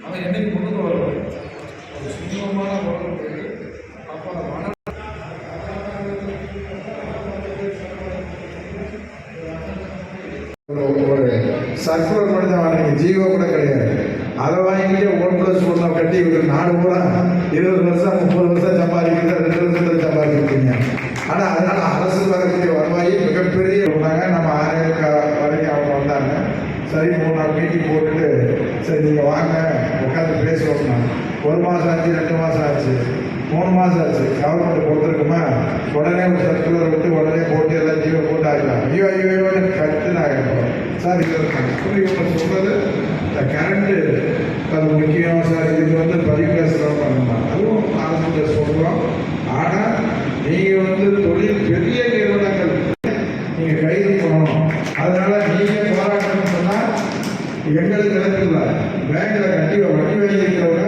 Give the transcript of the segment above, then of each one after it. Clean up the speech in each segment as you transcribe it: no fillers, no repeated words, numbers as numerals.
அவன் என்னைக்கு முன்னுக்கு வரணும் ஒரு சுமூகமான உறவு போயிட்டு அப்போ மன ஒரு சர்க்குலர் மட்டும் தான் வாங்கினீங்க, ஜீவோ கூட கிடையாது. அதை வாங்கிட்டு 1+1 கட்டி இவருக்கு 4 பூரா 20 வருஷம் 30 வருஷம் சம்பாதிக்கிட்டு 2 வருஷத்தில் சம்பாதிச்சிருக்கீங்க. ஆனால் அதனால அரசு வரக்கூடிய வருவாயை மிகப்பெரிய சொன்னாங்க. நம்ம 6 வரைக்கும் அவங்க வந்தாங்க. சரி 3 நாள் மீட்டிங் போட்டுட்டு சரி நீங்கள் வாங்க உட்காந்து பேசுவோம்னா 1 மாதம் ஆச்சு, 2 மாதம் ஆச்சு, 3 மாதம் ஆச்சு. கவர்மெண்ட் கொடுத்துருக்குமா உடனே ஒரு சர்க்குலர் விட்டு உடனே போட்டு எல்லாம் ஜீவோ போட்டு ஆகிடலாம். ஐயோ கட்டுனாங்க சார். இவங்க சொல்றது இந்த கரண்ட்டு அது முக்கியம் சார். இதுக்கு பதிவுகாசெல்லாம் பண்ணலாம், அதுவும் அரசு சொல்கிறோம். ஆனால் நீங்கள் தொழில் பெரிய நிறுவனங்கள் நீங்கள் கைது பண்ணணும். அதனால நீங்கள் போராட்டம்னு சொன்னால் எங்களுக்கு கிடைக்கல. பேங்கில் கட்டி வட்டி வைக்கிறவங்க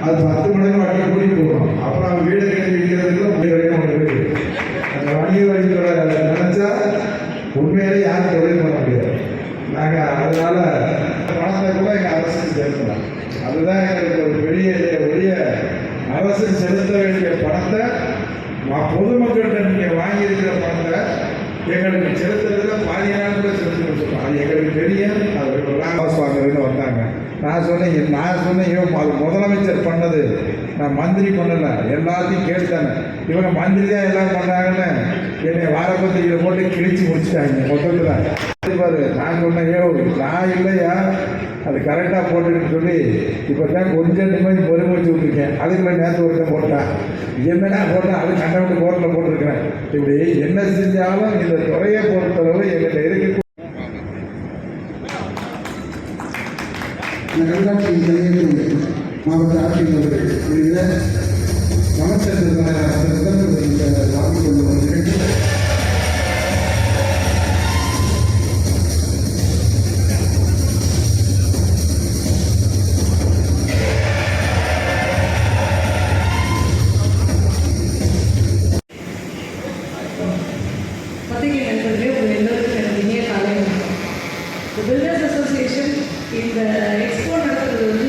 அது 10 மடங்கு வட்டி கூடி போகணும். அப்புறம் அவங்க வீடு கட்டி வைக்கிறதுக்கு வரைக்கும் ஒன்று இருக்குது. அந்த வணிக வழிகளோட நினைச்சா உண்மையிலே யாரும் தொழில் பண்ண முடியாது. நாங்கள் அதனால பணத்தை கூட எங்கள் அரசுக்கு செலுத்தலாம். அதுதான் எங்களுக்கு ஒரு பெரிய அரசு செலுத்த வேண்டிய பணத்தை பொதுமக்கள்கிட்ட நீங்கள் வாங்கியிருக்கிற பணத்தை எங்களுக்கு செலுத்துறதுல பாதி நாள் கூட செலுத்தணும்னு சொல்லுவோம். அது எங்களுக்கு தெரியும். அது லாஸ் வாங்குறதுன்னு வந்தாங்க. நான் சொன்னேன் அது முதலமைச்சர் பண்ணது, நான் மந்திரி பண்ணலை. எல்லாத்தையும் கேட்டாங்க. இவங்க மந்திரி தான் எல்லாம் பண்ணாங்கன்னு என்னை வாரப்பத்திரிகையில் போட்டு கிழிச்சு முடிச்சுட்டாங்க மொத்தத்தில். நான் சொன்னேன் நான் இல்லையா அது கரெக்டாக போட்டுன்னு சொல்லி இப்போ தான் கொஞ்சம் நிம்மதி பொறுமைச்சு விட்டுருக்கேன். அதுக்குள்ள நேற்று ஒருத்தன் போட்டான். என்னடா போட்டால் அது கண்டவிட்டு கோரில் போட்டிருக்கிறேன். இப்படி என்ன செஞ்சாலும் இந்த துறையை பொறுத்தளவு எங்கிட்ட இருக்கு. மாவட்ட ஆட்சியர்கள் அமைச்சர் பில்டர்ஸ் அசோசியேஷன் இந்த எக்ஸ்போ நடத்துறது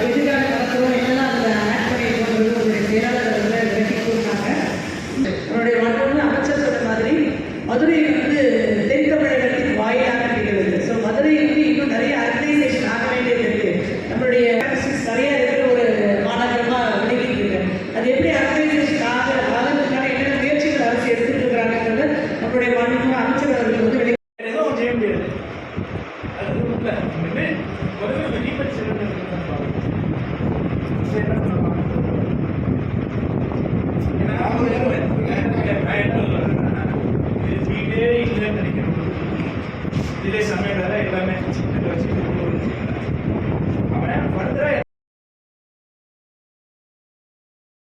எதுக்காக நடத்துகிறோம், என்னெல்லாம் அதில் ஆட் பண்ணியிருக்கோங்கிறது ஒரு செயலாளர் விளக்கி கொடுத்தாங்க. என்னுடைய மாற்றம் அமைச்சர் சொன்ன மாதிரி மதுரை தென் தமிழகத்தின் வாயிலாக இருக்கிறது. ஸோ மதுரை இன்னும் நிறைய ஆர்கனைசேஷன் ஆக வேண்டியது இருக்குது. நம்மளுடைய நிறைய இருக்கிற ஒரு மாநகரமாக விளக்கிட்டு அது எப்படி ஆர்கனைசேஷன் ஆகிறதுக்கான என்னென்ன முயற்சிகள் அரசு எடுத்துட்டு இருக்கிறாங்கிறது நம்மளுடைய மாநில அமைச்சர் அவர்கள் செய்ய